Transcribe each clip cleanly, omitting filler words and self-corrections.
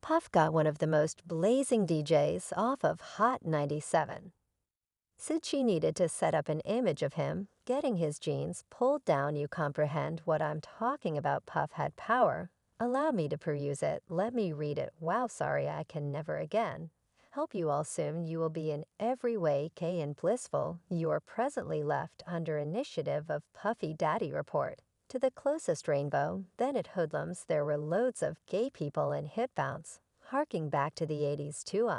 Puff got one of the most blazing DJs off of Hot 97. Since she needed to set up an image of him, getting his jeans pulled down, you comprehend what I'm talking about. Puff had power. Allow me to peruse it, let me read it. Wow, sorry, I can never again. Help you all soon, you will be in every way K and blissful. You are presently left under initiative of Puffy Daddy Report. To the closest rainbow, then at hoodlums there were loads of gay people and hip bounce, harking back to the 80s too.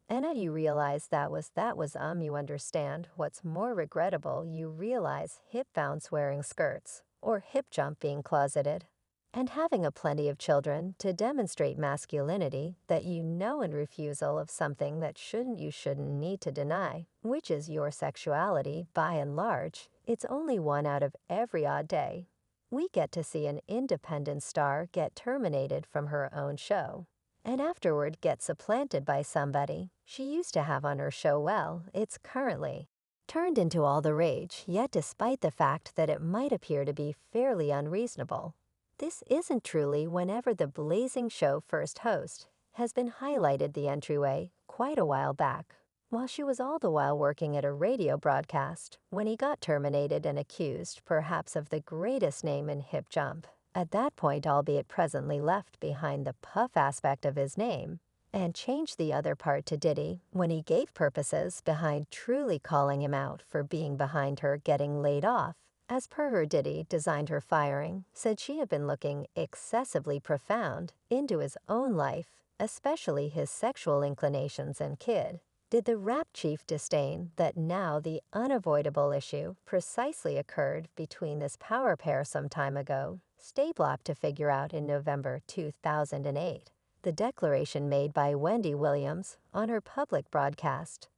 And you realize that was you understand what's more regrettable, you realize hip bounce wearing skirts, or hip jump being closeted, and having a plenty of children to demonstrate masculinity that you know, and refusal of something that you shouldn't need to deny, which is your sexuality. By and large, it's only one out of every odd day. We get to see an independent star get terminated from her own show, and afterward get supplanted by somebody she used to have on her show. Well, it's currently turned into all the rage, yet despite the fact that it might appear to be fairly unreasonable, this isn't truly. Whenever the blazing show first host has been highlighted the entryway quite a while back, while she was all the while working at a radio broadcast, when he got terminated and accused perhaps of the greatest name in hip jump at that point, albeit presently left behind the Puff aspect of his name, and changed the other part to Diddy when he gave purposes behind truly calling him out for being behind her getting laid off. As per her, Diddy designed her firing, said she had been looking excessively profound into his own life, especially his sexual inclinations and kid. Did the rap chief disdain that now the unavoidable issue precisely occurred between this power pair some time ago? Stay blocked to figure out in November 2008. The declaration made by Wendy Williams on her public broadcast.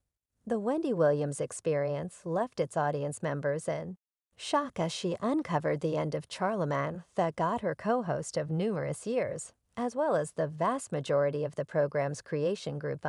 The Wendy Williams experience left its audience members in shock as she uncovered the end of Charlemagne that got her co-host of numerous years, as well as the vast majority of the program's creation group.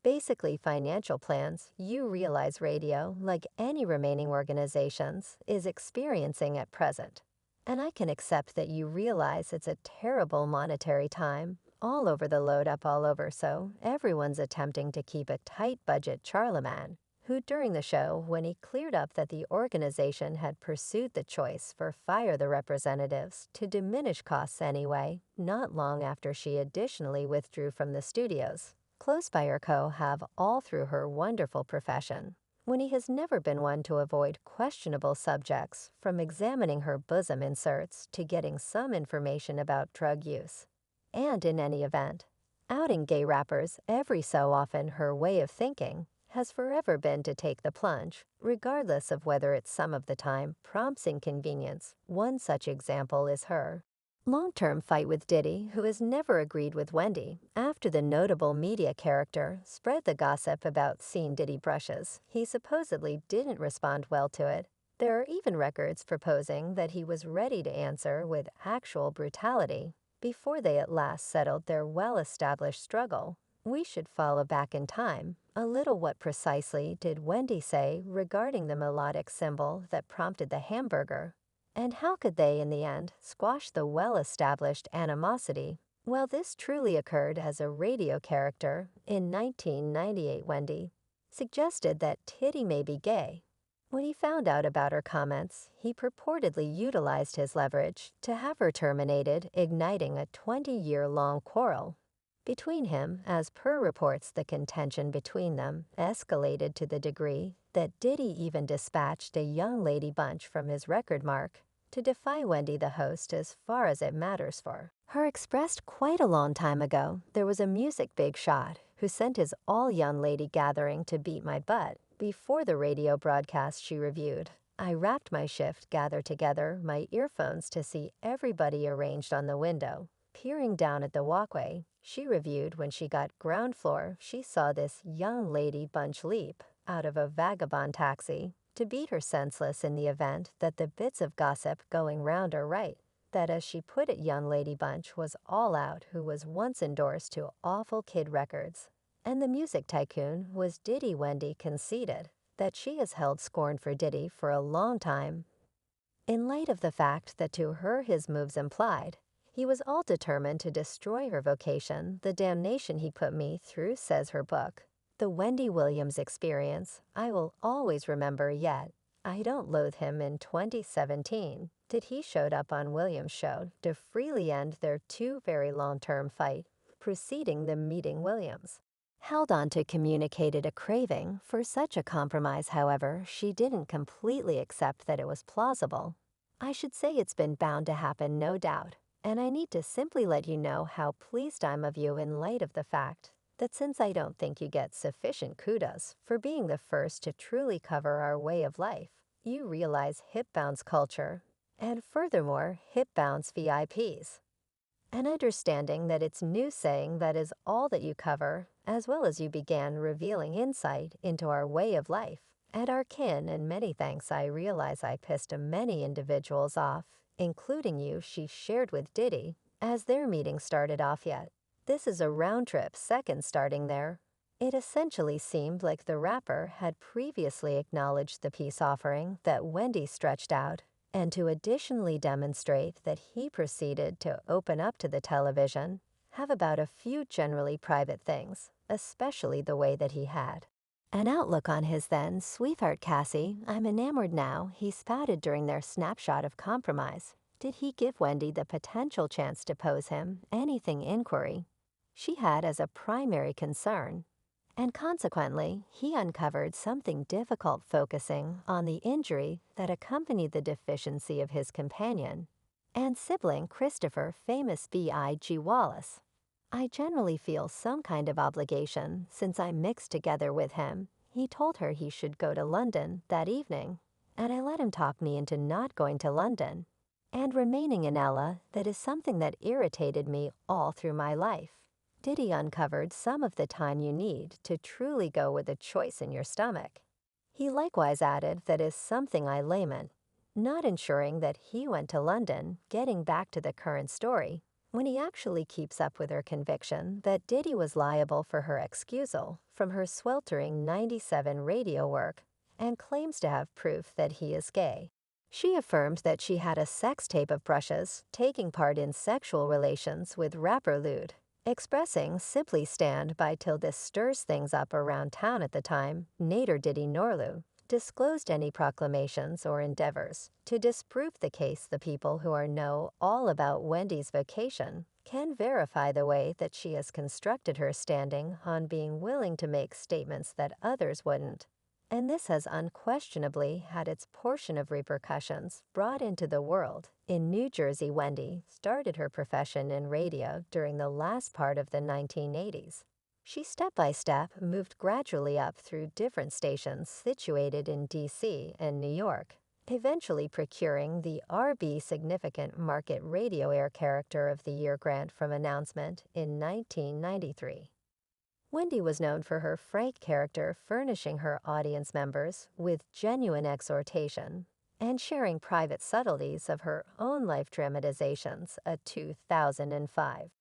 Basically financial plans. You realize radio, like any remaining organizations, is experiencing at present. And I can accept that you realize it's a terrible monetary time, all over the load up all over, so everyone's attempting to keep a tight budget. Charlemagne, who during the show, when he cleared up that the organization had pursued the choice for fire the representatives to diminish costs anyway, not long after she additionally withdrew from the studios, close by her have all through her wonderful profession, when he has never been one to avoid questionable subjects, from examining her bosom inserts to getting some information about drug use. And in any event, outing gay rappers every so often, her way of thinking has forever been to take the plunge, regardless of whether it's some of the time prompts inconvenience. One such example is her long-term fight with Diddy, who has never agreed with Wendy. After the notable media character spread the gossip about seeing Diddy brushes, he supposedly didn't respond well to it. There are even records proposing that he was ready to answer with actual brutality before they at last settled their well-established struggle. We should follow back in time a little. What precisely did Wendy say regarding the melodic symbol that prompted the hamburger? And how could they, in the end, squash the well-established animosity? Well, this truly occurred as a radio character. In 1998, Wendy suggested that Diddy may be gay. When he found out about her comments, he purportedly utilized his leverage to have her terminated, igniting a 20-year-long quarrel between him. As per reports, the contention between them escalated to the degree that Diddy even dispatched a young lady bunch from his record mark to defy Wendy, the host, as far as it matters for her. Expressed quite a long time ago, there was a music big shot who sent his all young lady gathering to beat my butt before the radio broadcast she reviewed. I wrapped my shift, gathered together my earphones to see everybody arranged on the window, peering down at the walkway. She reviewed when she got ground floor. She saw this young lady bunch leap out of a vagabond taxi to beat her senseless in the event that the bits of gossip going round are right. That, as she put it, young lady bunch was all out, who was once endorsed to Awful Kid Records. And the music tycoon was Diddy. Wendy conceded that she has held scorn for Diddy for a long time, in light of the fact that to her his moves implied He was all determined to destroy her vocation, the damnation he put me through, says her book. The Wendy Williams experience I will always remember, yet I don't loathe him. In 2017, Diddy showed up on Williams' show to freely end their two very long-term fight preceding the meeting. Williams held on to communicated a craving for such a compromise. However, she didn't completely accept that it was plausible. I should say it's been bound to happen, no doubt, and I need to simply let you know how pleased I'm of you in light of the fact that since I don't think you get sufficient kudos for being the first to truly cover our way of life, you realize hip-bounce culture, and furthermore, hip-bounce VIPs. An understanding that it's new, saying that is all that you cover, as well as you began revealing insight into our way of life and our kin, and many thanks. I realize I pissed many individuals off, including you, she shared with Diddy, as their meeting started off. Yet this is a round-trip second starting there. It essentially seemed like the rapper had previously acknowledged the peace offering that Wendy stretched out, and to additionally demonstrate that he proceeded to open up to the television, have about a few generally private things, especially the way that he had an outlook on his then sweetheart Cassie. I'm enamored now, he spouted during their snapshot of compromise. Did he give Wendy the potential chance to pose him anything inquiry she had as a primary concern? And consequently, he uncovered something difficult, focusing on the injury that accompanied the deficiency of his companion and sibling Christopher, famous B.I.G. Wallace. I generally feel some kind of obligation since I'm mixed together with him. He told her he should go to London that evening, and I let him talk me into not going to London and remaining in Ella. That is something that irritated me all through my life. Diddy uncovered some of the time you need to truly go with a choice in your stomach. He likewise added that is something I lament, not ensuring that he went to London, getting back to the current story, when he actually keeps up with her conviction that Diddy was liable for her excusal from her sweltering 97 radio work and claims to have proof that he is gay. She affirmed that she had a sex tape of Brushes taking part in sexual relations with rapper Lude, expressing simply stand by till this stirs things up around town. At the time, neither Diddy nor Lou disclosed any proclamations or endeavors to disprove the case. The people who know all about Wendy's vocation can verify the way that she has constructed her standing on being willing to make statements that others wouldn't. And this has unquestionably had its portion of repercussions brought into the world. In New Jersey, Wendy started her profession in radio during the last part of the 1980s. She step by step moved gradually up through different stations situated in D.C. and New York, eventually procuring the RB Significant Market Radio Air Character of the Year grant from Announcement in 1993. Wendy was known for her frank character, furnishing her audience members with genuine exhortation and sharing private subtleties of her own life dramatizations. A 2005